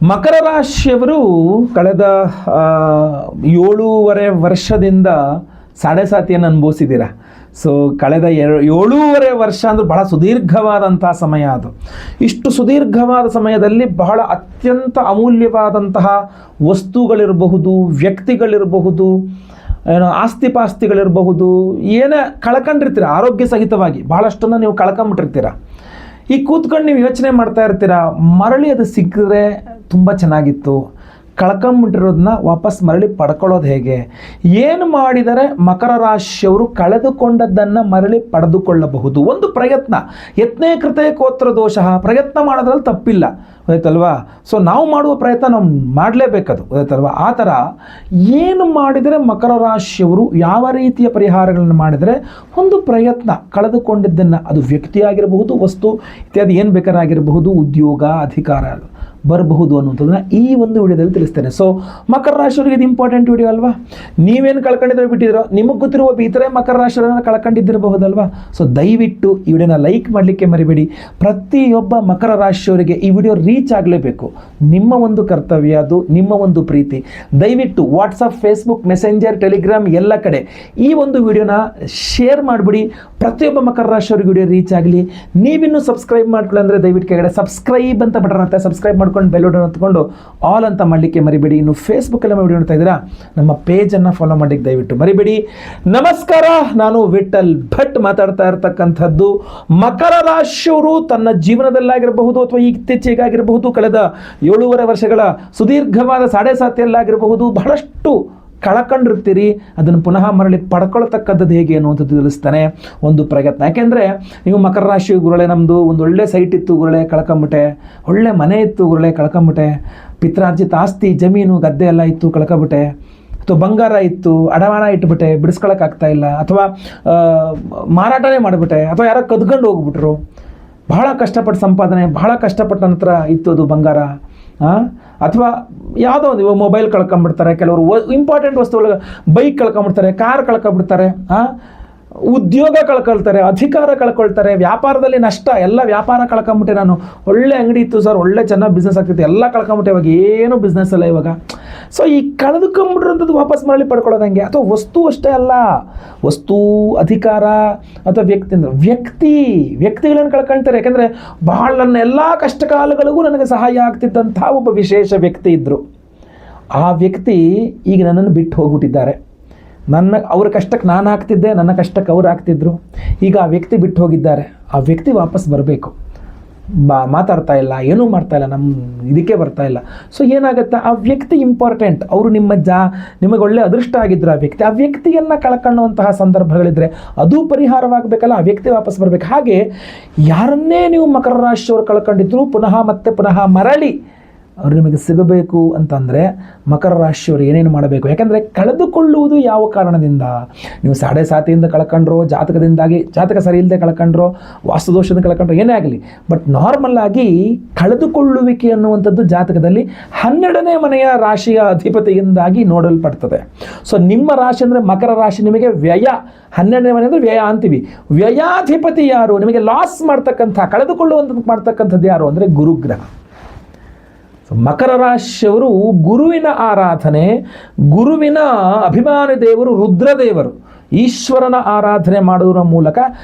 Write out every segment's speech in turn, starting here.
ಮಕರ ರಾಶಿಯವರು ಕಳೆದ 7.5 ವರ್ಷದಿಂದ ಸಾಡೆ ಸಾತಿಯನ್ನು ಅನುಭವಿಸಿದ್ದೀರಾ. ಸೊ ಕಳೆದ 7.5 ವರ್ಷ ಅಂದರೆ ಬಹಳ ಸುದೀರ್ಘವಾದಂಥ ಸಮಯ. ಅದು ಇಷ್ಟು ಸುದೀರ್ಘವಾದ ಸಮಯದಲ್ಲಿ ಬಹಳ ಅತ್ಯಂತ ಅಮೂಲ್ಯವಾದಂತಹ ವಸ್ತುಗಳಿರಬಹುದು, ವ್ಯಕ್ತಿಗಳಿರಬಹುದು, ಆಸ್ತಿ ಪಾಸ್ತಿಗಳಿರಬಹುದು, ಏನೇ ಕಳ್ಕೊಂಡಿರ್ತೀರ ಆರೋಗ್ಯ ಸಹಿತವಾಗಿ ಬಹಳಷ್ಟನ್ನು ನೀವು ಕಳ್ಕೊಂಬಿಟ್ಟಿರ್ತೀರ. ಈ ಕೂತ್ಕೊಂಡು ನೀವು ಯೋಚನೆ ಮಾಡ್ತಾ ಇರ್ತೀರ, ಮರಳಿ ಅದು ಸಿಕ್ಕಿದ್ರೆ ತುಂಬ ಚೆನ್ನಾಗಿತ್ತು, ಕಳ್ಕೊಂಬಿಟ್ಟಿರೋದನ್ನ ವಾಪಸ್ ಮರಳಿ ಪಡ್ಕೊಳ್ಳೋದು ಹೇಗೆ, ಏನು ಮಾಡಿದರೆ ಮಕರ ರಾಶಿಯವರು ಕಳೆದುಕೊಂಡದ್ದನ್ನು ಮರಳಿ ಪಡೆದುಕೊಳ್ಳಬಹುದು. ಒಂದು ಪ್ರಯತ್ನ, ಯತ್ನೇ ಕೃತೆ ಕೋತ್ರ ದೋಷ, ಪ್ರಯತ್ನ ಮಾಡೋದ್ರಲ್ಲಿ ತಪ್ಪಿಲ್ಲ, ಗೊತ್ತಾಯ್ತಲ್ವಾ. ಸೊ ನಾವು ಮಾಡುವ ಪ್ರಯತ್ನ ನಾವು ಮಾಡಲೇಬೇಕದು, ಗೊತ್ತಾಯ್ತಲ್ವಾ. ಆ ಥರ ಏನು ಮಾಡಿದರೆ ಮಕರ ರಾಶಿಯವರು ಯಾವ ರೀತಿಯ ಪರಿಹಾರಗಳನ್ನು ಮಾಡಿದರೆ ಒಂದು ಪ್ರಯತ್ನ ಕಳೆದುಕೊಂಡಿದ್ದನ್ನು, ಅದು ವ್ಯಕ್ತಿಯಾಗಿರಬಹುದು, ವಸ್ತು ಇತ್ಯಾದಿ ಏನು ಬೇಕಾರಾಗಿರಬಹುದು, ಉದ್ಯೋಗ ಅಧಿಕಾರ ಬರಬಹುದು ಅನ್ನುವಂಥದ್ದನ್ನ ಈ ಒಂದು ವಿಡಿಯೋದಲ್ಲಿ ತಿಳಿಸ್ತೇನೆ. ಸೊ ಮಕರ ರಾಶಿಯವರಿಗೆ ಇದು ಇಂಪಾರ್ಟೆಂಟ್ ವಿಡಿಯೋ ಅಲ್ವಾ. ನೀವೇನು ಕಳ್ಕೊಂಡಿದ್ರೆ ಬಿಟ್ಟಿದ್ರೋ ನಿಮಗೆ ಗೊತ್ತಿರುವ ಇತರೆ ಮಕರ ರಾಶಿಯವರನ್ನು ಕಳ್ಕೊಂಡಿದ್ದಿರಬಹುದಲ್ವಾ. ಸೊ ದಯವಿಟ್ಟು ಈ ವಿಡಿಯೋನ ಲೈಕ್ ಮಾಡಲಿಕ್ಕೆ ಮರಿಬೇಡಿ. ಪ್ರತಿಯೊಬ್ಬ ಮಕರ ರಾಶಿಯವರಿಗೆ ಈ ವಿಡಿಯೋ ರೀಚ್ ಆಗಲೇಬೇಕು. ನಿಮ್ಮ ಒಂದು ಕರ್ತವ್ಯ ಅದು, ನಿಮ್ಮ ಒಂದು ಪ್ರೀತಿ. ದಯವಿಟ್ಟು ವಾಟ್ಸಪ್, ಫೇಸ್ಬುಕ್, ಮೆಸೆಂಜರ್, ಟೆಲಿಗ್ರಾಮ್ ಎಲ್ಲ ಕಡೆ ಈ ಒಂದು ವಿಡಿಯೋನ ಶೇರ್ ಮಾಡಿಬಿಡಿ. ಪ್ರತಿಯೊಬ್ಬ ಮಕರ ರಾಶಿಯವರಿಗೆ ವಿಡಿಯೋ ರೀಚ್ ಆಗಲಿ. ನೀವಿನ್ನೂ ಸಬ್ಸ್ಕ್ರೈಬ್ ಮಾಡ್ಕೊಳ್ಳಿ ಅಂದರೆ ದಯವಿಟ್ಟು ಕೆಳಗಡೆ ಸಬ್ಸ್ಕ್ರೈಬ್ ಅಂತ ಬಟನ್ ಇರುತ್ತೆ, ಸಬ್ಸ್ಕ್ರೈಬ್ ಮಾಡ್ಕೊಂಡು ಬೆಲ್ ಬಟನ್ ಹೊತ್ಕೊಂಡು ಆಲ್ ಅಂತ ಮಾಡಲಿಕ್ಕೆ ಮರಿಬೇಡಿ. ಇನ್ನು ಫೇಸ್ಬುಕ್ಕಲ್ಲಿ ವಿಡಿಯೋ ನೋಡ್ತಾ ಇದ್ದೀರಾ, ನಮ್ಮ ಪೇಜನ್ನು ಫಾಲೋ ಮಾಡಲಿಕ್ಕೆ ದಯವಿಟ್ಟು ಮರಿಬೇಡಿ. ನಮಸ್ಕಾರ, ನಾನು ವಿಠಲ್ ಭಟ್ ಮಾತಾಡ್ತಾ ಇರ್ತಕ್ಕಂಥದ್ದು. ಮಕರ ರಾಶಿಯವರು ತನ್ನ ಜೀವನದಲ್ಲಾಗಿರಬಹುದು ಅಥವಾ ಇತ್ತೀಚೆಗಾಗಿರಬಹುದು, ಕಳೆದ 7.5 ವರ್ಷಗಳ ಸುದೀರ್ಘವಾದ ಸಾಡೆ ಸಾತಿಯಲ್ಲಾಗಿರಬಹುದು, ಬಹಳಷ್ಟು ಕಳ್ಕೊಂಡಿರ್ತೀರಿ. ಅದನ್ನು ಪುನಃ ಮರಳಿ ಪಡ್ಕೊಳ್ತಕ್ಕಂಥದ್ದು ಹೇಗೆ ಅನ್ನುವಂಥದ್ದು ತಿಳಿಸ್ತಾನೆ ಒಂದು ಪ್ರಯತ್ನ. ಯಾಕೆಂದರೆ ನೀವು ಮಕರ ರಾಶಿ ಗುರುಳೆ, ನಮ್ಮದು ಒಂದು ಒಳ್ಳೆ ಸೈಟ್ ಇತ್ತು ಗುರುಳೆ, ಕಳ್ಕೊಂಬಿಟ್ಟೆ. ಒಳ್ಳೆ ಮನೆ ಇತ್ತು ಗುರುಳೆ, ಕಳ್ಕೊಂಬಿಟ್ಟೆ. ಪಿತ್ರಾರ್ಜಿತ ಆಸ್ತಿ, ಜಮೀನು, ಗದ್ದೆ ಎಲ್ಲ ಇತ್ತು, ಕಳ್ಕೊಂಬಿಟ್ಟೆ. ಅಥವಾ ಬಂಗಾರ ಇತ್ತು, ಅಡಮಾನ ಇಟ್ಬಿಟ್ಟೆ, ಬಿಡಿಸ್ಕೊಳಕ್ಕಾಗ್ತಾ ಇಲ್ಲ. ಅಥವಾ ಮಾರಾಟನೇ ಮಾಡಿಬಿಟ್ಟೆ, ಅಥವಾ ಯಾರೋ ಕದ್ಕೊಂಡು ಹೋಗ್ಬಿಟ್ರು. ಬಹಳ ಕಷ್ಟಪಟ್ಟು ಸಂಪಾದನೆ, ಬಹಳ ಕಷ್ಟಪಟ್ಟ ನಂತರ ಇತ್ತು ಅದು ಬಂಗಾರ. ಅಥವಾ ಯಾವುದೋ ಒಂದು ಮೊಬೈಲ್ ಕಳ್ಕೊಂಬಿಡ್ತಾರೆ, ಕೆಲವರು ಇಂಪಾರ್ಟೆಂಟ್ ವಸ್ತುಗಳು, ಬೈಕ್ ಕಳ್ಕೊಂಬಿಡ್ತಾರೆ, ಕಾರ್ ಕಳ್ಕೊಂಬಿಡ್ತಾರೆ, ಉದ್ಯೋಗ ಕಳ್ಕೊಳ್ತಾರೆ, ಅಧಿಕಾರ ಕಳ್ಕೊಳ್ತಾರೆ, ವ್ಯಾಪಾರದಲ್ಲಿ ನಷ್ಟ, ಎಲ್ಲ ವ್ಯಾಪಾರ ಕಳ್ಕೊಂಬಿಟ್ಟೆ. ನಾನು ಒಳ್ಳೆ ಅಂಗಡಿ ಇತ್ತು ಸರ್, ಒಳ್ಳೆ ಚೆನ್ನಾಗಿ ಬಿಸ್ನೆಸ್ ಆಗ್ತಿತ್ತು, ಎಲ್ಲ ಕಳ್ಕೊಂಬಿಟ್ಟೆ, ಇವಾಗ ಏನು ಬಿಸ್ನೆಸ್ ಅಲ್ಲ ಇವಾಗ. ಸೊ ಈ ಕಳೆದುಕೊಂಬಿಟ್ಟಿರೋಂಥದ್ದು ವಾಪಸ್ ಮರಳಿ ಪಡ್ಕೊಳ್ಳೋದಂಗೆ. ಅಥವಾ ವಸ್ತು ಅಷ್ಟೇ ಅಲ್ಲ, ವಸ್ತು, ಅಧಿಕಾರ ಅಥವಾ ವ್ಯಕ್ತಿಗಳನ್ನು ಕಳ್ಕೊಳ್ತಾರೆ. ಯಾಕೆಂದರೆ ಬಹಳ ನನ್ನ ಎಲ್ಲ ಕಷ್ಟಕಾಲಗಳಿಗೂ ನನಗೆ ಸಹಾಯ ಆಗ್ತಿದ್ದಂಥ ಒಬ್ಬ ವಿಶೇಷ ವ್ಯಕ್ತಿ ಇದ್ದರು. ಆ ವ್ಯಕ್ತಿ ಈಗ ನನ್ನನ್ನು ಬಿಟ್ಟು ಹೋಗ್ಬಿಟ್ಟಿದ್ದಾರೆ. ಅವ್ರ ಕಷ್ಟಕ್ಕೆ ನಾನು ಆಗ್ತಿದ್ದೆ, ನನ್ನ ಕಷ್ಟಕ್ಕೆ ಅವ್ರು ಆಗ್ತಿದ್ರು. ಈಗ ಆ ವ್ಯಕ್ತಿ ಬಿಟ್ಟು ಹೋಗಿದ್ದಾರೆ. ಆ ವ್ಯಕ್ತಿ ವಾಪಸ್ ಬರಬೇಕು. ಮಾತಾಡ್ತಾ ಇಲ್ಲ, ಏನೂ ಮಾಡ್ತಾ ಇಲ್ಲ, ನಮ್ಮ ಇದಕ್ಕೆ ಬರ್ತಾ ಇಲ್ಲ. ಸೊ ಏನಾಗುತ್ತೆ, ಆ ವ್ಯಕ್ತಿ ಇಂಪಾರ್ಟೆಂಟ್. ಅವರು ನಿಮಗೆ ಒಳ್ಳೆ ಅದೃಷ್ಟ ಆಗಿದ್ರು. ಆ ವ್ಯಕ್ತಿಯನ್ನು ಕಳ್ಕೊಳ್ಳುವಂತಹ ಸಂದರ್ಭಗಳಿದ್ರೆ ಅದು ಪರಿಹಾರವಾಗಬೇಕಲ್ಲ, ಆ ವ್ಯಕ್ತಿ ವಾಪಸ್ ಬರಬೇಕು. ಹಾಗೆ ಯಾರನ್ನೇ ನೀವು ಮಕರ ರಾಶಿಯವರು ಕಳ್ಕೊಂಡಿದ್ರು ಪುನಃ ಮರಳಿ ಅವರು ನಿಮಗೆ ಸಿಗಬೇಕು ಅಂತಂದರೆ ಮಕರ ರಾಶಿಯವರು ಏನೇನು ಮಾಡಬೇಕು. ಯಾಕೆಂದರೆ ಕಳೆದುಕೊಳ್ಳುವುದು ಯಾವ ಕಾರಣದಿಂದ, ನೀವು ಸಾಡೆ ಸಾತಿಯಿಂದ ಕಳ್ಕೊಂಡ್ರೋ, ಜಾತಕ ಸರಿ ಇಲ್ಲದೆ ಕಳ್ಕೊಂಡ್ರೋ, ವಾಸ್ತುದೋಷದಿಂದ ಕಳ್ಕೊಂಡ್ರೋ, ಏನೇ ಆಗಲಿ, ಬಟ್ ನಾರ್ಮಲ್ ಆಗಿ ಕಳೆದುಕೊಳ್ಳುವಿಕೆ ಅನ್ನುವಂಥದ್ದು ಜಾತಕದಲ್ಲಿ 12ನೇ ಮನೆಯ ರಾಶಿಯ ಅಧಿಪತಿಯಿಂದಾಗಿ ನೋಡಲ್ಪಡ್ತದೆ. ಸೊ ನಿಮ್ಮ ರಾಶಿ ಅಂದರೆ ಮಕರ ರಾಶಿ, ನಿಮಗೆ ವ್ಯಯ, 12ನೇ ಮನೆ ಅಂದರೆ ವ್ಯಯ ಅಂತೀವಿ. ವ್ಯಯಾಧಿಪತಿ ಯಾರು, ನಿಮಗೆ ಲಾಸ್ ಮಾಡ್ತಕ್ಕಂಥ, ಕಳೆದುಕೊಳ್ಳುವಂಥದ್ದು ಮಾಡ್ತಕ್ಕಂಥದ್ದು ಯಾರು ಅಂದರೆ ಗುರುಗ್ರಹ. ಮಕರ ರಾಶಿಯವರು ಗುರುವಿನ ಆರಾಧನೆ, ಗುರುವಿನ ಅಭಿಮಾನಿ ದೇವರು ರುದ್ರದೇವರು, ಈಶ್ವರನ ಆರಾಧನೆ ಮಾಡುವುದರ ಮೂಲಕ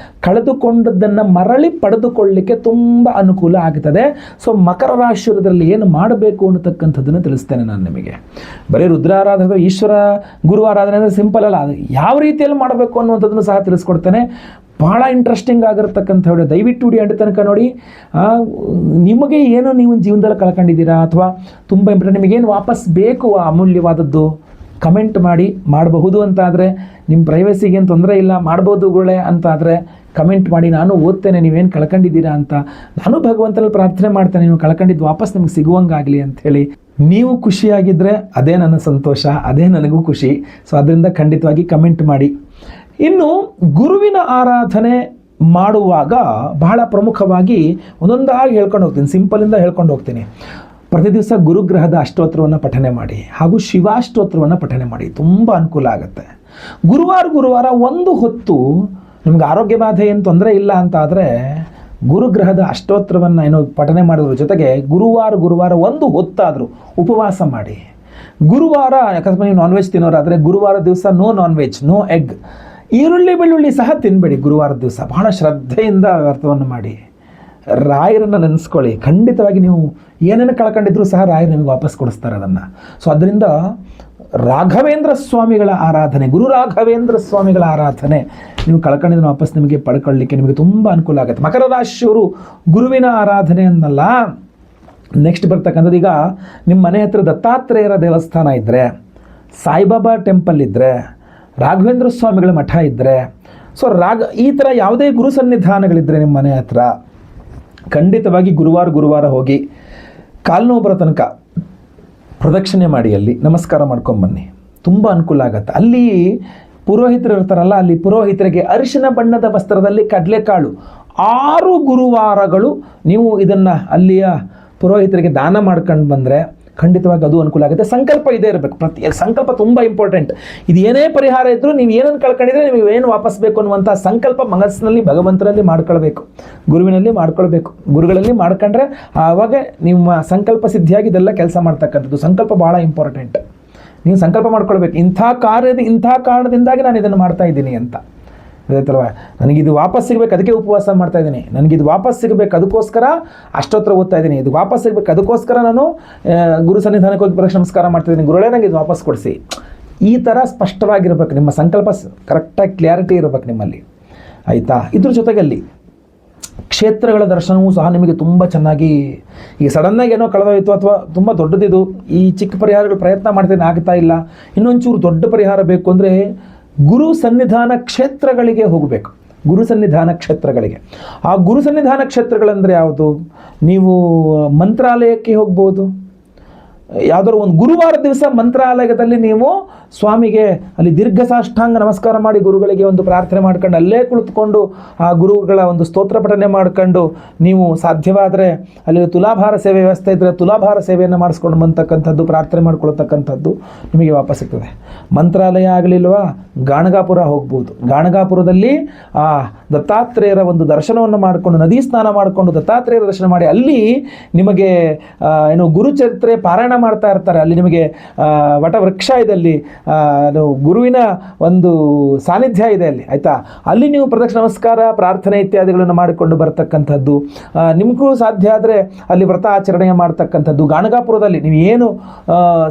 ಕಳೆದುಕೊಂಡದ್ದನ್ನು ಮರಳಿ ಪಡೆದುಕೊಳ್ಳಲಿಕ್ಕೆ ತುಂಬ ಅನುಕೂಲ ಆಗ್ತದೆ. ಸೊ ಮಕರ ರಾಶಿಯವರಲ್ಲಿ ಏನು ಮಾಡಬೇಕು ಅನ್ನತಕ್ಕಂಥದ್ದನ್ನು ತಿಳಿಸ್ತೇನೆ ನಾನು ನಿಮಗೆ. ಬರೀ ರುದ್ರ ಆರಾಧನೆ, ಈಶ್ವರ ಗುರು ಆರಾಧನೆ ಅಂದರೆ ಸಿಂಪಲ್ ಅಲ್ಲ, ಅದು ಯಾವ ರೀತಿಯಲ್ಲಿ ಮಾಡಬೇಕು ಅನ್ನುವಂಥದ್ದನ್ನು ಸಹ ತಿಳಿಸ್ಕೊಡ್ತೇನೆ. ಭಾಳ ಇಂಟ್ರೆಸ್ಟಿಂಗ್ ಆಗಿರತಕ್ಕಂಥ ವಿಡಿಯೋ, ದಯವಿಟ್ಟು ವಿಡಿಯೋ ಎಂಟು ತನಕ ನೋಡಿ. ನಿಮಗೆ ಏನೋ ನೀವು ಜೀವನದಲ್ಲಿ ಕಳ್ಕೊಂಡಿದ್ದೀರಾ ಅಥವಾ ತುಂಬ ಇಂಪಾರ್ಟೆಂಟ್, ನಿಮಗೇನು ವಾಪಸ್ ಬೇಕು ಆ ಅಮೂಲ್ಯವಾದದ್ದು, ಕಮೆಂಟ್ ಮಾಡಿ. ಮಾಡಬಹುದು ಅಂತಾದರೆ, ನಿಮ್ಮ ಪ್ರೈವಸಿಗೆ ಏನು ತೊಂದರೆ ಇಲ್ಲ, ಮಾಡ್ಬೋದು ಗುರುಳೆ ಅಂತಾದರೆ ಕಮೆಂಟ್ ಮಾಡಿ, ನಾನು ಓದ್ತೇನೆ ನೀವೇನು ಕಳ್ಕೊಂಡಿದ್ದೀರಾ ಅಂತ. ನಾನು ಭಗವಂತನಲ್ಲಿ ಪ್ರಾರ್ಥನೆ ಮಾಡ್ತೇನೆ, ನೀವು ಕಳ್ಕೊಂಡಿದ್ದು ವಾಪಸ್ ನಿಮ್ಗೆ ಸಿಗುವಂಗಾಗಲಿ ಅಂಥೇಳಿ. ನೀವು ಖುಷಿಯಾಗಿದ್ದರೆ ಅದೇ ನನ್ನ ಸಂತೋಷ, ಅದೇ ನನಗೂ ಖುಷಿ. ಸೊ ಅದರಿಂದ ಖಂಡಿತವಾಗಿ ಕಮೆಂಟ್ ಮಾಡಿ. ಇನ್ನು ಗುರುವಿನ ಆರಾಧನೆ ಮಾಡುವಾಗ ಬಹಳ ಪ್ರಮುಖವಾಗಿ ಒಂದೊಂದಾಗಿ ಹೇಳ್ಕೊಂಡು ಹೋಗ್ತೀನಿ, ಸಿಂಪಲಿಂದ ಹೇಳ್ಕೊಂಡು ಹೋಗ್ತೀನಿ. ಪ್ರತಿ ದಿವಸ ಗುರುಗ್ರಹದ ಅಷ್ಟೋತ್ತರವನ್ನು ಪಠನೆ ಮಾಡಿ, ಹಾಗೂ ಶಿವಾಷ್ಟೋತ್ತರವನ್ನು ಪಠನೆ ಮಾಡಿ, ತುಂಬ ಅನುಕೂಲ ಆಗುತ್ತೆ. ಗುರುವಾರ ಒಂದು ಹೊತ್ತು ನಿಮ್ಗೆ ಆರೋಗ್ಯ ಬಾಧೆ ಏನು ತೊಂದರೆ ಇಲ್ಲ ಅಂತ ಆದರೆ ಗುರುಗ್ರಹದ ಅಷ್ಟೋತ್ತರವನ್ನು ಏನೋ ಪಠನೆ ಮಾಡೋದ್ರ ಜೊತೆಗೆ ಗುರುವಾರ ಒಂದು ಹೊತ್ತಾದರೂ ಉಪವಾಸ ಮಾಡಿ. ಗುರುವಾರ ಅಕಸ್ಮಾತ್ ನೀವು ನಾನ್ ವೆಜ್ ತಿನ್ನೋರಾದರೆ ಗುರುವಾರ ದಿವಸ no non veg, no egg, ಈರುಳ್ಳಿ ಬೆಳ್ಳುಳ್ಳಿ ಸಹ ತಿನ್ನಬೇಡಿ ಗುರುವಾರದ ದಿವಸ. ಬಹಳ ಶ್ರದ್ಧೆಯಿಂದ ವ್ರತವನ್ನು ಮಾಡಿ ರಾಯರನ್ನು ನೆನೆಸ್ಕೊಳ್ಳಿ. ಖಂಡಿತವಾಗಿ ನೀವು ಏನೇನು ಕಳ್ಕೊಂಡಿದ್ರೂ ಸಹ ರಾಯರು ನಿಮಗೆ ವಾಪಸ್ ಕೊಡಿಸ್ತಾರೆ ಅದನ್ನು. ಸೊ ಅದರಿಂದ ರಾಘವೇಂದ್ರ ಸ್ವಾಮಿಗಳ ಆರಾಧನೆ, ಗುರು ರಾಘವೇಂದ್ರ ಸ್ವಾಮಿಗಳ ಆರಾಧನೆ ನೀವು ಕಳ್ಕೊಂಡಿದ್ದನ್ನು ವಾಪಸ್ ನಿಮಗೆ ಪಡ್ಕೊಳ್ಳಿಕ್ಕೆ ನಿಮಗೆ ತುಂಬ ಅನುಕೂಲ ಆಗುತ್ತೆ. ಮಕರ ರಾಶಿಯವರು ಗುರುವಿನ ಆರಾಧನೆ ಅನ್ನಲ್ಲ. ನೆಕ್ಸ್ಟ್ ಬರ್ತಕ್ಕಂಥದ್ದು, ಈಗ ನಿಮ್ಮ ಮನೆ ಹತ್ರ ದತ್ತಾತ್ರೇಯರ ದೇವಸ್ಥಾನ ಇದ್ದರೆ, ಸಾಯಿಬಾಬಾ ಟೆಂಪಲ್ ಇದ್ದರೆ, ರಾಘವೇಂದ್ರ ಸ್ವಾಮಿಗಳ ಮಠ ಇದ್ದರೆ, ಸೊ ಈ ಥರ ಯಾವುದೇ ಗುರು ಸನ್ನಿಧಾನಗಳಿದ್ದರೆ ನಿಮ್ಮ ಮನೆ ಹತ್ರ ಖಂಡಿತವಾಗಿ ಗುರುವಾರ ಹೋಗಿ ಕಾಲು ನೋವು ಬರೋ ತನಕ ಪ್ರದಕ್ಷಿಣೆ ಮಾಡಿ, ಅಲ್ಲಿ ನಮಸ್ಕಾರ ಮಾಡ್ಕೊಂಬನ್ನಿ, ತುಂಬ ಅನುಕೂಲ ಆಗುತ್ತೆ. ಅಲ್ಲಿ ಪುರೋಹಿತರು ಇರ್ತಾರಲ್ಲ, ಅಲ್ಲಿ ಪುರೋಹಿತರಿಗೆ ಅರಿಶಿನ ಬಣ್ಣದ ವಸ್ತ್ರದಲ್ಲಿ ಕಡಲೆಕಾಳು 6 ಗುರುವಾರಗಳು ನೀವು ಇದನ್ನು ಅಲ್ಲಿಯ ಪುರೋಹಿತರಿಗೆ ದಾನ ಮಾಡ್ಕೊಂಡು ಬಂದರೆ ಖಂಡಿತವಾಗಿ ಅದು ಅನುಕೂಲ ಆಗುತ್ತೆ. ಸಂಕಲ್ಪ ಇದೇ ಇರಬೇಕು, ಸಂಕಲ್ಪ ತುಂಬ ಇಂಪಾರ್ಟೆಂಟ್. ಇದು ಏನೇ ಪರಿಹಾರ ಇದ್ದರೂ ನೀವು ಏನನ್ನು ಕಳ್ಕೊಂಡಿದ್ರೆ ನಿಮಗೆ ಏನು ವಾಪಸ್ ಬೇಕು ಅನ್ನುವಂಥ ಸಂಕಲ್ಪ ಮನಸ್ಸಿನಲ್ಲಿ ಭಗವಂತನಲ್ಲಿ ಮಾಡ್ಕೊಳ್ಬೇಕು, ಗುರುವಿನಲ್ಲಿ ಮಾಡ್ಕೊಳ್ಬೇಕು. ಗುರುಗಳಲ್ಲಿ ಮಾಡ್ಕೊಂಡ್ರೆ ಆವಾಗ ನಿಮ್ಮ ಸಂಕಲ್ಪ ಸಿದ್ಧಿಯಾಗಿ ಇದೆಲ್ಲ ಕೆಲಸ ಮಾಡ್ತಕ್ಕಂಥದ್ದು. ಸಂಕಲ್ಪ ಭಾಳ ಇಂಪಾರ್ಟೆಂಟ್. ನೀವು ಸಂಕಲ್ಪ ಮಾಡ್ಕೊಳ್ಬೇಕು, ಇಂಥ ಕಾರಣದಿಂದಾಗಿ ನಾನು ಇದನ್ನು ಮಾಡ್ತಾ ಇದ್ದೀನಿ ಅಂತ. ಗೊತ್ತಾಯ್ತಲ್ವ, ನನಗಿದು ವಾಪಸ್ ಸಿಗಬೇಕು ಅದಕ್ಕೆ ಉಪವಾಸ ಮಾಡ್ತಾ ಇದ್ದೀನಿ, ನನಗಿದು ವಾಪಸ್ ಸಿಗಬೇಕು ಅದಕ್ಕೋಸ್ಕರ ಅಷ್ಟೋತ್ತರ ಓದ್ತಾ ಇದ್ದೀನಿ, ಇದು ವಾಪಸ್ ಸಿಗಬೇಕು ಅದಕ್ಕೋಸ್ಕರ ನಾನು ಗುರು ಸನ್ನಿಧಾನಕ್ಕೆ ಹೋಗಿ ಪ್ರದಕ್ಷಿಣೆ ನಮಸ್ಕಾರ ಮಾಡ್ತಾಯಿದ್ದೀನಿ, ಗುರುಗಳೇ ನನಗೆ ಇದು ವಾಪಸ್ ಕೊಡಿಸಿ. ಈ ಥರ ಸ್ಪಷ್ಟವಾಗಿರ್ಬೇಕು ನಿಮ್ಮ ಸಂಕಲ್ಪ, ಕರೆಕ್ಟಾಗಿ ಕ್ಲಾರಿಟಿ ಇರಬೇಕು ನಿಮ್ಮಲ್ಲಿ, ಆಯಿತಾ. ಇದ್ರ ಜೊತೆಗಲ್ಲಿ ಕ್ಷೇತ್ರಗಳ ದರ್ಶನವೂ ಸಹ ನಿಮಗೆ ತುಂಬ ಚೆನ್ನಾಗಿ, ಈಗ ಸಡನ್ನಾಗಿ ಏನೋ ಕಳೆದೋಯ್ತು ಅಥವಾ ತುಂಬ ದೊಡ್ಡದಿದು, ಈ ಚಿಕ್ಕ ಪರಿಹಾರಗಳು ಪ್ರಯತ್ನ ಮಾಡ್ತೇನೆ ಆಗ್ತಾ ಇಲ್ಲ, ಇನ್ನೊಂಚೂರು ದೊಡ್ಡ ಪರಿಹಾರ ಬೇಕು ಅಂದರೆ ಗುರು ಸನ್ನಿಧಾನ ಕ್ಷೇತ್ರಗಳಿಗೆ ಹೋಗಬೇಕು. ಗುರು ಸನ್ನಿಧಾನ ಕ್ಷೇತ್ರಗಳಿಗೆ, ಆ ಗುರು ಸನ್ನಿಧಾನ ಕ್ಷೇತ್ರಗಳಂದರೆ ಯಾವುದು? ನೀವು ಮಂತ್ರಾಲಯಕ್ಕೆ ಹೋಗ್ಬೋದು. ಯಾವುದಾದ್ರು ಒಂದು ಗುರುವಾರ ದಿವಸ ಮಂತ್ರಾಲಯದಲ್ಲಿ ನೀವು ಸ್ವಾಮಿಗೆ ಅಲ್ಲಿ ದೀರ್ಘ ಸಾಷ್ಟಾಂಗ ನಮಸ್ಕಾರ ಮಾಡಿ ಗುರುಗಳಿಗೆ ಒಂದು ಪ್ರಾರ್ಥನೆ ಮಾಡ್ಕೊಂಡು ಅಲ್ಲೇ ಕುಳಿತುಕೊಂಡು ಆ ಗುರುಗಳ ಒಂದು ಸ್ತೋತ್ರ ಪಠನೆ ಮಾಡ್ಕೊಂಡು, ನೀವು ಸಾಧ್ಯವಾದರೆ ಅಲ್ಲಿ ತುಲಾಭಾರ ಸೇವೆ ವ್ಯವಸ್ಥೆ ಇದ್ದರೆ ತುಲಾಭಾರ ಸೇವೆಯನ್ನು ಮಾಡಿಸ್ಕೊಂಡು ಬಂತಕ್ಕಂಥದ್ದು, ಪ್ರಾರ್ಥನೆ ಮಾಡ್ಕೊಳ್ತಕ್ಕಂಥದ್ದು ನಿಮಗೆ ವಾಪಸ್ ಸಿಗ್ತದೆ. ಮಂತ್ರಾಲಯ ಆಗಲಿಲ್ವಾ, ಗಾಣಗಾಪುರ ಹೋಗ್ಬೋದು. ಗಾಣಗಾಪುರದಲ್ಲಿ ಆ ದತ್ತಾತ್ರೇಯರ ಒಂದು ದರ್ಶನವನ್ನು ಮಾಡಿಕೊಂಡು, ನದಿ ಸ್ನಾನ ಮಾಡಿಕೊಂಡು ದತ್ತಾತ್ರೇಯರ ದರ್ಶನ ಮಾಡಿ, ಅಲ್ಲಿ ನಿಮಗೆ ಏನು ಗುರುಚರಿತ್ರೆ ಪಾರಾಯಣ ಮಾಡ್ತಾ ಇರ್ತಾರೆ. ಅಲ್ಲಿ ನಿಮಗೆ ವಟವೃಕ್ಷ ಇದೆ, ಅಲ್ಲಿ ಗುರುವಿನ ಒಂದು ಸಾನ್ನಿಧ್ಯ ಇದೆ ಅಲ್ಲಿ, ಆಯಿತಾ. ಅಲ್ಲಿ ನೀವು ಪ್ರದಕ್ಷಿಣೆ ನಮಸ್ಕಾರ ಪ್ರಾರ್ಥನೆ ಇತ್ಯಾದಿಗಳನ್ನು ಮಾಡಿಕೊಂಡು ಬರ್ತಕ್ಕಂಥದ್ದು. ನಿಮಗೂ ಸಾಧ್ಯ ಆದರೆ ಅಲ್ಲಿ ವ್ರತ ಆಚರಣೆ ಮಾಡ್ತಕ್ಕಂಥದ್ದು. ಗಾಣಗಾಪುರದಲ್ಲಿ ನೀವು ಏನು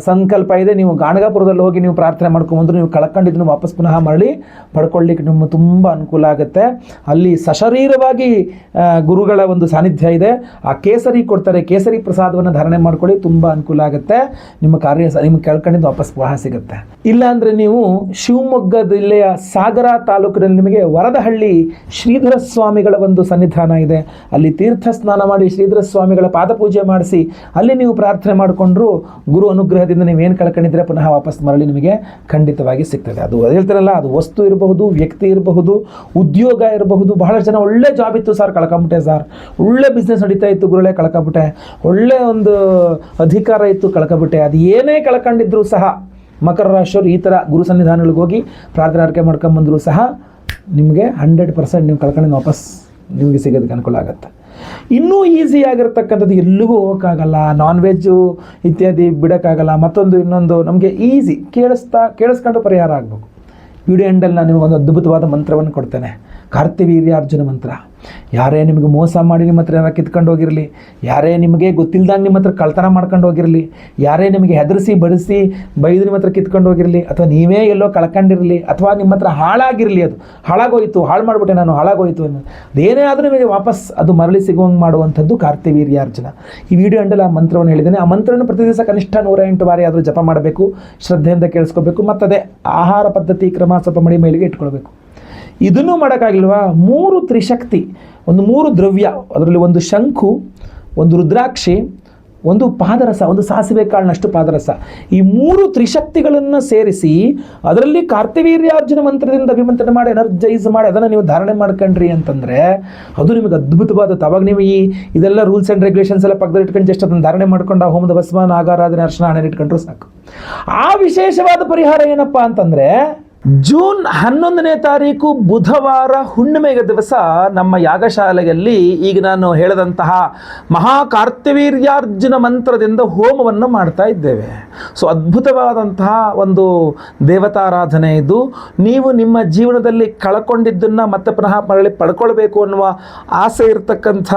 ಸಂಕಲ್ಪ ಇದೆ, ನೀವು ಗಾಣಗಾಪುರದಲ್ಲಿ ಹೋಗಿ ನೀವು ಪ್ರಾರ್ಥನೆ ಮಾಡ್ಕೊಂಬಂದ್ರೆ ನೀವು ಕಳ್ಕೊಂಡಿದ್ದನ್ನು ವಾಪಸ್ ಪುನಃ ಮರಳಿ ಪಡ್ಕೊಳ್ಳಿಕ್ಕೆ ನಿಮ್ಮ ತುಂಬ ಅನುಕೂಲ ಆಗುತ್ತೆ. ಅಲ್ಲಿ ಸಶರೀರವಾಗಿ ಗುರುಗಳ ಒಂದು ಸಾನ್ನಿಧ್ಯ ಇದೆ. ಆ ಕೇಸರಿ ಕೊಡ್ತಾರೆ, ಕೇಸರಿ ಪ್ರಸಾದವನ್ನು ಧಾರಣೆ ಮಾಡ್ಕೊಳ್ಳಿ, ತುಂಬ ಅನುಕೂಲ ಆಗುತ್ತೆ. ನಿಮ್ಮ ಕಾರ್ಯ ನಿಮ್ಗೆ ಕೇಳ್ಕೊಂಡಿದ್ದು ವಾಪಸ್ ಪುನಃ ಸಿಗುತ್ತೆ. ಇಲ್ಲ ಅಂದರೆ ನೀವು ಶಿವಮೊಗ್ಗ ಜಿಲ್ಲೆಯ ಸಾಗರ ತಾಲೂಕಿನಲ್ಲಿ ನಿಮಗೆ ವರದಹಳ್ಳಿ ಶ್ರೀಧರ ಸ್ವಾಮಿಗಳ ಒಂದು ಸನ್ನಿಧಾನ ಇದೆ. ಅಲ್ಲಿ ತೀರ್ಥ ಸ್ನಾನ ಮಾಡಿ ಶ್ರೀಧರ ಸ್ವಾಮಿಗಳ ಪಾದಪೂಜೆ ಮಾಡಿಸಿ ಅಲ್ಲಿ ನೀವು ಪ್ರಾರ್ಥನೆ ಮಾಡಿಕೊಂಡ್ರು ಗುರು ಅನುಗ್ರಹದಿಂದ ನೀವೇನು ಕಳ್ಕೊಂಡಿದ್ರೆ ಪುನಃ ವಾಪಸ್ ಮರಳಿ ನಿಮಗೆ ಖಂಡಿತವಾಗಿ ಸಿಗ್ತದೆ. ಅದು ಹೇಳ್ತಾರಲ್ಲ, ಅದು ವಸ್ತು ಇರಬಹುದು, ವ್ಯಕ್ತಿ ಇರಬಹುದು, ಉದ್ಯೋಗ ಇರಬಹುದು. ಬಹಳ ಜನ ಒಳ್ಳೆ ಜಾಬ್ ಇತ್ತು ಸರ್, ಕಳ್ಕೊಂಬಿಟ್ಟೆ ಸರ್, ಒಳ್ಳೆ ಬಿಸ್ನೆಸ್ ನಡೀತಾ ಇತ್ತು ಗುರುಗಳೇ ಕಳ್ಕೊಂಬಿಟ್ಟೆ, ಒಳ್ಳೆ ಒಂದು ಅಧಿಕಾರ ಇತ್ತು ಕಳ್ಕೊಂಬಿಟ್ಟೆ. ಅದು ಏನೇ ಕಳ್ಕೊಂಡಿದ್ರು ಸಹ ಮಕರ ರಾಶಿಯವರು ಈ ಥರ ಗುರು ಸನ್ನಿಧಾನಗಳಿಗೆ ಹೋಗಿ ಪ್ರಾರ್ಥನೆ ಅರ್ಕೆ ಮಾಡ್ಕೊಂಬಂದರೂ ಸಹ ನಿಮಗೆ 100% ನೀವು ಕಳ್ಕೊಂಡು ವಾಪಸ್ ನಿಮಗೆ ಸಿಗೋದಕ್ಕೆ ಅನುಕೂಲ ಆಗುತ್ತೆ. ಇನ್ನೂ ಈಸಿ ಆಗಿರ್ತಕ್ಕಂಥದ್ದು, ಎಲ್ಲಿಗೂ ಹೋಗೋಕ್ಕಾಗಲ್ಲ, ನಾನ್ ವೆಜ್ಜು ಇತ್ಯಾದಿ ಬಿಡೋಕ್ಕಾಗಲ್ಲ, ಮತ್ತೊಂದು ಇನ್ನೊಂದು ನಮಗೆ ಈಸಿ ಕೇಳಿಸ್ಕೊಂಡು ಪರಿಹಾರ ಆಗಬೇಕು. ವಿಡಿಯೋ ಎಂಡಲ್ಲಿ ನಾನು ನಿಮಗೊಂದು ಅದ್ಭುತವಾದ ಮಂತ್ರವನ್ನು ಕೊಡ್ತೇನೆ, ಕಾರ್ತಿವೀರ್ಯಾರ್ಜುನ ಮಂತ್ರ. ಯಾರೇ ನಿಮಗೆ ಮೋಸ ಮಾಡಿ ನಿಮ್ಮ ಹತ್ರ ಯಾರು ಕಿತ್ಕೊಂಡು ಹೋಗಿರಲಿ, ಯಾರೇ ನಿಮಗೆ ಗೊತ್ತಿಲ್ದಂಗೆ ನಿಮ್ಮ ಹತ್ರ ಕಳ್ತನ ಮಾಡ್ಕೊಂಡು ಹೋಗಿರಲಿ, ಯಾರೇ ನಿಮಗೆ ಹೆದರಿಸಿ ಬಡಿಸಿ ಬೈದು ನಿಮ್ಮ ಹತ್ರ ಕಿತ್ಕೊಂಡು ಹೋಗಿರಲಿ, ಅಥವಾ ನೀವೇ ಎಲ್ಲೋ ಕಳ್ಕೊಂಡಿರಲಿ, ಅಥವಾ ನಿಮ್ಮ ಹತ್ರ ಹಾಳಾಗಿರಲಿ, ಅದು ಹಾಳಾಗೋಯ್ತು, ಹಾಳು ಮಾಡಿಬಿಟ್ಟೆ ನಾನು, ಹಾಳಾಗೋಯ್ತು ಅನ್ನೋದು, ಅದೇನೇ ಆದರೂ ನಿಮಗೆ ವಾಪಸ್ ಅದು ಮರಳಿ ಸಿಗುವಂಗೆ ಮಾಡುವಂಥದ್ದು ಕಾರ್ತಿವೀರ್ಯಾರ್ಜುನ. ಈ ವಿಡಿಯೋ ಎಂಡಲ್ಲಿ ಆ ಮಂತ್ರವನ್ನು ಹೇಳಿದ್ದೇನೆ. ಆ ಮಂತ್ರವನ್ನು ಪ್ರತಿ ದಿವಸ ಕನಿಷ್ಠ 108 ಬಾರಿ ಆದರೂ ಜಪ ಮಾಡಬೇಕು, ಶ್ರದ್ಧೆಯಿಂದ ಕೇಳಿಸ್ಕೋಬೇಕು. ಮತ್ತದೇ ಆಹಾರ ಪದ್ಧತಿ ಕ್ರಮ ಸ್ವಲ್ಪ ಮಡಿ ಮೇಲಿಗೆ ಇಟ್ಕೊಳ್ಬೇಕು. ಇದನ್ನು ಮಾಡೋಕ್ಕಾಗಿಲ್ವಾ, 3 ತ್ರಿಶಕ್ತಿ, ಒಂದು 3 ದ್ರವ್ಯ, ಅದರಲ್ಲಿ ಒಂದು ಶಂಖು, ಒಂದು ರುದ್ರಾಕ್ಷಿ, ಒಂದು ಪಾದರಸ, ಒಂದು ಸಾಸಿವೆ ಕಾಳಿನಷ್ಟು ಪಾದರಸ, ಈ 3 ತ್ರಿಶಕ್ತಿಗಳನ್ನು ಸೇರಿಸಿ ಅದರಲ್ಲಿ ಕಾರ್ತಿವೀರ್ಯಾರ್ಜುನ ಮಂತ್ರದಿಂದ ಅಭಿಮಂತ್ರಣ ಮಾಡಿ ಎನರ್ಜೈಸ್ ಮಾಡಿ ಅದನ್ನು ನೀವು ಧಾರಣೆ ಮಾಡ್ಕೊಂಡ್ರಿ ಅಂತಂದರೆ ಅದು ನಿಮಗೆ ಅದ್ಭುತವಾದದ್ದು. ಅವಾಗ ನೀವು ಇದೆಲ್ಲ ರೂಲ್ಸ್ ಆ್ಯಂಡ್ ರೆಗ್ಯುಲೇಷನ್ಸ್ ಎಲ್ಲ ಪಕ್ಕದಲ್ಲಿ ಇಟ್ಕೊಂಡು ಜಸ್ಟ್ ಅದನ್ನು ಧಾರಣೆ ಮಾಡ್ಕೊಂಡು ಆ ಹೋಮದ ಭಸ್ಮ ನಾಗಾರಾಧನೆ ಅರ್ಶನ ಹಣೆ ಇಟ್ಕೊಂಡ್ರು ಸಾಕು. ಆ ವಿಶೇಷವಾದ ಪರಿಹಾರ ಏನಪ್ಪ ಅಂತಂದರೆ ಜೂನ್ 11ನೇ ತಾರೀಕು ಬುಧವಾರ ಹುಣ್ಣಿಮೆಯ ದಿವಸ ನಮ್ಮ ಯಾಗಶಾಲೆಯಲ್ಲಿ ಈಗ ನಾನು ಹೇಳಿದಂತಹ ಮಹಾಕಾರ್ತವೀರ್ಯಾರ್ಜುನ ಮಂತ್ರದಿಂದ ಹೋಮವನ್ನು ಮಾಡ್ತಾ ಇದ್ದೇವೆ. ಸೊ ಅದ್ಭುತವಾದಂತಹ ಒಂದು ದೇವತಾರಾಧನೆ ಇದು. ನೀವು ನಿಮ್ಮ ಜೀವನದಲ್ಲಿ ಕಳ್ಕೊಂಡಿದ್ದನ್ನು ಮತ್ತೆ ಪುನಃ ಮರಳಿ ಪಡ್ಕೊಳ್ಬೇಕು ಅನ್ನುವ ಆಸೆ ಇರತಕ್ಕಂಥ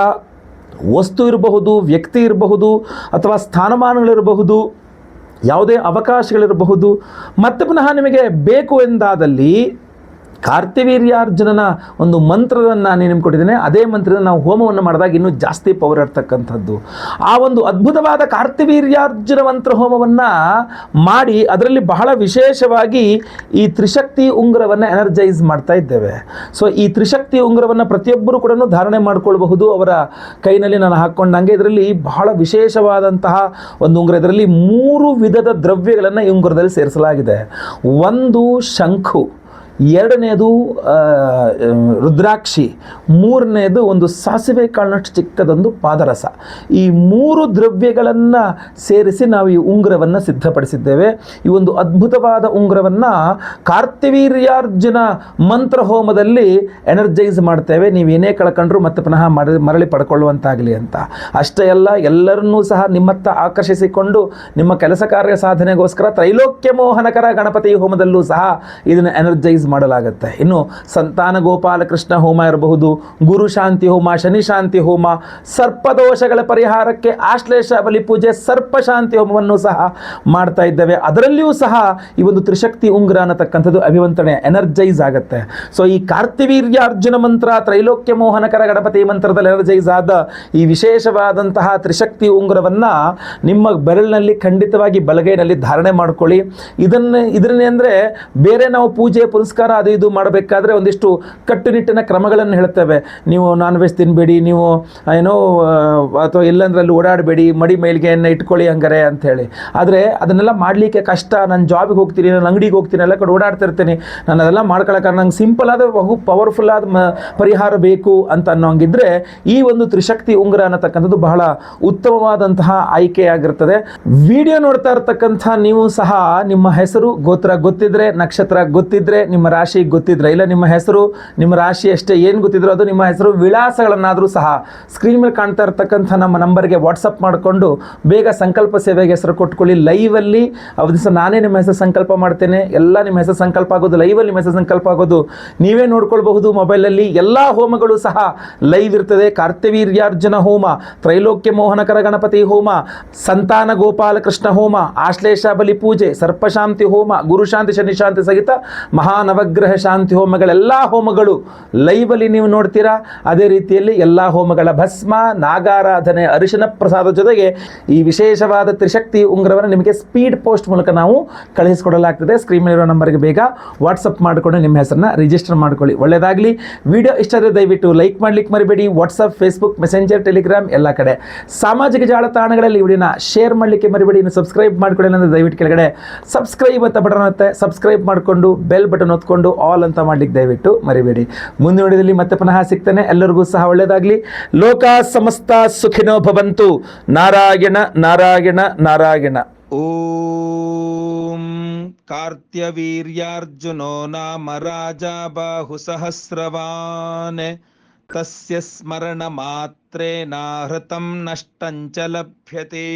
ವಸ್ತು ಇರಬಹುದು, ವ್ಯಕ್ತಿ ಇರಬಹುದು, ಅಥವಾ ಸ್ಥಾನಮಾನಗಳಿರಬಹುದು, ಯಾವುದೇ ಅವಕಾಶಗಳಿರಬಹುದು, ಮತ್ತೆ ಪುನಃ ನಿಮಗೆ ಬೇಕು ಎಂದಾದಲ್ಲಿ ಕಾರ್ತಿವೀರ್ಯಾರ್ಜುನನ ಒಂದು ಮಂತ್ರವನ್ನು ನಾನು ನಿಮ್ಗೆ ಕೊಟ್ಟಿದ್ದೇನೆ. ಅದೇ ಮಂತ್ರದ ನಾವು ಹೋಮವನ್ನು ಮಾಡಿದಾಗ ಇನ್ನೂ ಜಾಸ್ತಿ ಪವರ್ ಇರ್ತಕ್ಕಂಥದ್ದು. ಆ ಒಂದು ಅದ್ಭುತವಾದ ಕಾರ್ತಿವೀರ್ಯಾರ್ಜುನ ಮಂತ್ರ ಹೋಮವನ್ನು ಮಾಡಿ ಅದರಲ್ಲಿ ಬಹಳ ವಿಶೇಷವಾಗಿ ಈ ತ್ರಿಶಕ್ತಿ ಉಂಗುರವನ್ನು ಎನರ್ಜೈಸ್ ಮಾಡ್ತಾ ಇದ್ದೇವೆ. ಸೊ ಈ ತ್ರಿಶಕ್ತಿ ಉಂಗುರವನ್ನು ಪ್ರತಿಯೊಬ್ಬರು ಕೂಡ ಧಾರಣೆ ಮಾಡಿಕೊಳ್ಬಹುದು. ಅವರ ಕೈನಲ್ಲಿ ನಾನು ಹಾಕ್ಕೊಂಡಂಗೆ ಇದರಲ್ಲಿ ಬಹಳ ವಿಶೇಷವಾದಂತಹ ಒಂದು ಉಂಗುರ. ಇದರಲ್ಲಿ 3 ವಿಧದ ದ್ರವ್ಯಗಳನ್ನು ಈ ಉಂಗುರದಲ್ಲಿ ಸೇರಿಸಲಾಗಿದೆ. ಒಂದು ಶಂಖು, ಎರಡನೇದು ರುದ್ರಾಕ್ಷಿ, ಮೂರನೇದು ಒಂದು ಸಾಸಿವೆ ಕಾಳಿನಷ್ಟು ಚಿಕ್ಕದೊಂದು ಪಾದರಸ. ಈ 3 ದ್ರವ್ಯಗಳನ್ನು ಸೇರಿಸಿ ನಾವು ಈ ಉಂಗುರವನ್ನು ಸಿದ್ಧಪಡಿಸಿದ್ದೇವೆ. ಈ ಒಂದು ಅದ್ಭುತವಾದ ಉಂಗುರವನ್ನು ಕಾರ್ತಿವೀರ್ಯಾರ್ಜುನ ಮಂತ್ರ ಹೋಮದಲ್ಲಿ ಎನರ್ಜೈಸ್ ಮಾಡ್ತೇವೆ. ನೀವೇನೇ ಕಳ್ಕೊಂಡ್ರು ಮತ್ತೆ ಪುನಃ ಮರಳಿ ಪಡ್ಕೊಳ್ಳುವಂತಾಗಲಿ ಅಂತ. ಅಷ್ಟೇ ಅಲ್ಲ, ಎಲ್ಲರನ್ನೂ ಸಹ ನಿಮ್ಮತ್ತ ಆಕರ್ಷಿಸಿಕೊಂಡು ನಿಮ್ಮ ಕೆಲಸ ಕಾರ್ಯ ಸಾಧನೆಗೋಸ್ಕರ ತ್ರೈಲೋಕ್ಯ ಮೋಹನಕರ ಗಣಪತಿ ಹೋಮದಲ್ಲೂ ಸಹ ಇದನ್ನು ಎನರ್ಜೈಸ್ ಮಾಡಲಾಗುತ್ತೆ. ಇನ್ನು ಸಂತಾನ ಗೋಪಾಲ ಕೃಷ್ಣ ಹೋಮ ಇರಬಹುದು, ಗುರು ಶಾಂತಿ ಹೋಮ, ಶನಿ ಶಾಂತಿ ಹೋಮ, ಸರ್ಪದೋಷಗಳ ಪರಿಹಾರಕ್ಕೆ ಆಶ್ಲೇಷ ಬಲಿ ಪೂಜೆ, ಸರ್ಪ ಶಾಂತಿ ಹೋಮವನ್ನು ಸಹ ಮಾಡ್ತಾ ಇದ್ದೇವೆ. ಅದರಲ್ಲಿಯೂ ಸಹ ಈ ಒಂದು ತ್ರಿಶಕ್ತಿ ಉಂಗುರ ಅನ್ನತಕ್ಕಂಥದ್ದು ಅಭಿವಂತನೆ ಎನರ್ಜೈಸ್ ಆಗುತ್ತೆ. ಸೊ ಈ ಕಾರ್ತಿವೀರ್ಯಾರ್ಜುನ ಮಂತ್ರ, ತ್ರೈಲೋಕ್ಯ ಮೋಹನಕರ ಗಣಪತಿ ಮಂತ್ರದಲ್ಲಿ ಎನರ್ಜೈಸ್ ಆದ ಈ ವಿಶೇಷವಾದಂತಹ ತ್ರಿಶಕ್ತಿ ಉಂಗುರವನ್ನು ನಿಮ್ಮ ಬೆರಳಿನಲ್ಲಿ ಖಂಡಿತವಾಗಿ ಬಲಗೈನಲ್ಲಿ ಧಾರಣೆ ಮಾಡ್ಕೊಳ್ಳಿ. ಇದನ್ನೇ ಅಂದರೆ ಬೇರೆ ನಾವು ಪೂಜೆ ಪುರಸ್ಕಾರ ಅದು ಇದು ಮಾಡಬೇಕಾದ್ರೆ ಒಂದಿಷ್ಟು ಕಟ್ಟುನಿಟ್ಟಿನ ಕ್ರಮಗಳನ್ನು ಹೇಳ್ತೇವೆ. ನೀವು ನಾನ್ ವೆಜ್ ತಿನ್ನಬೇಡಿ, ನೀವು ಅಥವಾ ಎಲ್ಲಂದ್ರಲ್ಲಿ ಓಡಾಡಬೇಡಿ, ಮಡಿ ಮೈಲಿಗೆಯನ್ನು ಇಟ್ಕೊಳ್ಳಿ ಹಂಗಾರೆ ಅಂತ ಹೇಳಿ. ಆದರೆ ಅದನ್ನೆಲ್ಲ ಮಾಡಲಿಕ್ಕೆ ಕಷ್ಟ. ನಾನು ಜಾಬಿಗೆ ಹೋಗ್ತೀನಿ, ನಾನು ಅಂಗಡಿಗೆ ಹೋಗ್ತೀನಿ, ಎಲ್ಲ ಕಡೆ ಓಡಾಡ್ತಿರ್ತೀನಿ, ನಾನು ಅದೆಲ್ಲ ಮಾಡ್ಕೊಳ್ಳೋಕೆ ನಂಗೆ ಸಿಂಪಲ್ ಆದ ಬಹು ಪವರ್ಫುಲ್ ಆದ ಪರಿಹಾರ ಬೇಕು ಅಂತ ಅನ್ನೋಂಗಿದ್ರೆ ಈ ಒಂದು ತ್ರಿಶಕ್ತಿ ಉಂಗುರ ಅನ್ನತಕ್ಕಂಥದ್ದು ಬಹಳ ಉತ್ತಮವಾದಂತಹ ಆಯ್ಕೆಯಾಗಿರ್ತದೆ. ವಿಡಿಯೋ ನೋಡ್ತಾ ಇರ್ತಕ್ಕಂಥ ನೀವು ಸಹ ನಿಮ್ಮ ಹೆಸರು ಗೋತ್ರ ಗೊತ್ತಿದ್ರೆ, ನಕ್ಷತ್ರ ಗೊತ್ತಿದ್ರೆ, ನಿಮ್ಮ ರಾಶಿ ಗೊತ್ತಿದ್ರೆ, ಇಲ್ಲ ನಿಮ್ಮ ಹೆಸರು ನಿಮ್ಮ ರಾಶಿ ಅಷ್ಟೇ ಏನು ಗೊತ್ತಿದ್ರು ಅದು ನಿಮ್ಮ ಹೆಸರು ವಿಳಾಸಗಳನ್ನಾದರೂ ಸಹ ಸ್ಕ್ರೀನ್ ಮೇಲೆ ಕಾಣ್ತಾ ಇರ್ತಕ್ಕಂಥ ನಮ್ಮ ನಂಬರ್ಗೆ ವಾಟ್ಸಪ್ ಮಾಡಿಕೊಂಡು ಬೇಗ ಸಂಕಲ್ಪ ಸೇವೆಗೆ ಹೆಸರು ಕೊಟ್ಕೊಳ್ಳಿ. ಲೈವಲ್ಲಿ ಅವತ್ತು ನಾನೇ ನಿಮ್ಮ ಹೆಸರು ಸಂಕಲ್ಪ ಮಾಡ್ತೇನೆ. ಎಲ್ಲ ನಿಮ್ಮ ಹೆಸರು ಸಂಕಲ್ಪ ಆಗೋದು ಲೈವಲ್ಲಿ, ನಿಮ್ಮ ಹೆಸರು ಸಂಕಲ್ಪ ಆಗೋದು ನೀವೇ ನೋಡ್ಕೊಳ್ಬಹುದು ಮೊಬೈಲಲ್ಲಿ. ಎಲ್ಲ ಹೋಮಗಳು ಸಹ ಲೈವ್ ಇರ್ತದೆ. ಕಾರ್ತಿವೀರ್ಯಾರ್ಜುನ ಹೋಮ, ತ್ರೈಲೋಕ್ಯ ಮೋಹನಕರ ಗಣಪತಿ ಹೋಮ, ಸಂತಾನ ಗೋಪಾಲ ಕೃಷ್ಣ ಹೋಮ, ಆಶ್ಲೇಷ ಬಲಿ ಪೂಜೆ, ಸರ್ಪಶಾಂತಿ ಹೋಮ, ಗುರುಶಾಂತಿ ಶನಿ ಶಾಂತಿ ಸಹಿತ ಮಹಾನವಗ್ರಹ ಶಾಂತಿ ಹೋಮಗಳೆಲ್ಲ ಹೋಮಗಳು ಲೈವಲ್ಲಿ ನೀವು ನೋಡ್ತೀರಾ. ಅದೇ ರೀತಿಯಲ್ಲಿ ಎಲ್ಲ ಹೋಮಗಳ ಭಸ್ಮ, ನಾಗಾರಾಧನೆ, ಅರಿಶಿನ ಪ್ರಸಾದ ಜೊತೆಗೆ ಈ ವಿಶೇಷವಾದ ತ್ರಿಶಕ್ತಿ ಉಂಗುರವನ್ನು ನಿಮಗೆ ಸ್ಪೀಡ್ ಪೋಸ್ಟ್ ಮೂಲಕ ನಾವು ಕಳುಹಿಸಿಕೊಡಲಾಗ್ತದೆ. ಸ್ಕ್ರೀನ್ ಮೇಲಿರೋ ನಂಬರ್ಗೆ ಬೇಗ ವಾಟ್ಸಪ್ ಮಾಡಿಕೊಂಡು ನಿಮ್ಮ ಹೆಸರನ್ನ ರಿಜಿಸ್ಟರ್ ಮಾಡ್ಕೊಳ್ಳಿ. ಒಳ್ಳೆಯದಾಗಲಿ. ವಿಡಿಯೋ ಇಷ್ಟ ಆದರೆ ದಯವಿಟ್ಟು ಲೈಕ್ ಮಾಡ್ಲಿಕ್ಕೆ ಮರಿಬೇಡಿ. ವಾಟ್ಸಪ್, ಫೇಸ್ಬುಕ್, ಮೆಸೆಂಜರ್, ಟೆಲಿಗ್ರಾಮ್ ಎಲ್ಲ ಕಡೆ ಸಾಮಾಜಿಕ ಜಾಲತಾಣಗಳಲ್ಲಿ ವಿಡಿಯೋನ ಶೇರ್ ಮಾಡಲಿಕ್ಕೆ ಮರಿಬೇಡಿ. ಇನ್ನು ಸಬ್ಸ್ಕ್ರೈಬ್ ಮಾಡ್ಕೊಳ್ಳಿ ಅಂದರೆ ದಯವಿಟ್ಟು ಕೆಳಗಡೆ ಸಬ್ಸ್ಕ್ರೈಬ್ ಅಂತ ಬಟನ್ ಇರುತ್ತೆ, ಸಬ್ಸ್ಕ್ರೈಬ್ ಮಾಡಿಕೊಂಡು ಬೆಲ್ ಬಟನ್ ಒತ್ಕೊಂಡು ಆಲ್ ಅಂತ ಮಾಡ್ಲಿಕ್ಕೆ ದಯವಿಟ್ಟು ಮರಿಬೇಡಿ. ಮುಂದಿನ ವಿಡಿಯೋದಲ್ಲಿ ಮತ್ತೆ ಪುನಃ ಸಿಗ್ತೇನೆ. ಎಲ್ಲರಿಗೂ ಸಹ ಒಳ್ಳೆಯದಾಗಲಿ. ಲೋಕ ಸಮಸ್ತ ಸುಖಿನೋ ಭವಂತು. ನಾರಾಯಣ ನಾರಾಯಣ ನಾರಾಯಣ. ಓಂ ಕಾರ್ತ್ಯವೀರ್ಯಾರ್ಜುನೋ ನಾಮ ರಾಜ ಬಾಹು ಸಹಸ್ರವಾನ್ ತಸ್ಯ ಸ್ಮರಣ ಮಾತ್ರೇಣ ಹೃತಂ ನಷ್ಟಂಚ ಲಭ್ಯತೆ.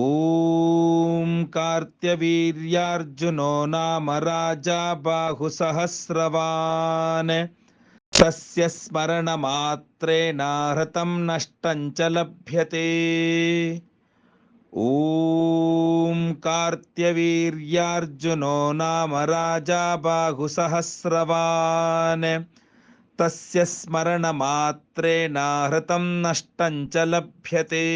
ಓಂ ಕಾರ್ತ್ಯವೀರ್ಯಾರ್ಜುನೋ ನಾಮ ರಾಜ ಬಾಹು ಸಹಸ್ರವಾನ್ ತಸ್ಯ ಸ್ಮರಣ ಮಾತ್ರೇಣ ಹೃತಂ ನಷ್ಟಂಚ ಲಭ್ಯತೆ. ಓಂ ಕಾರ್ತ್ಯವೀರ್ಯಾರ್ಜುನೋ ನಾಮ ರಾಜ ಬಾಹು ಸಹಸ್ರವಾನ್ ತಸ್ಯ ಸ್ಮರಣ ಮಾತ್ರೇಣ ಹೃತಂ ನಷ್ಟಂಚ ಲಭ್ಯತೆ.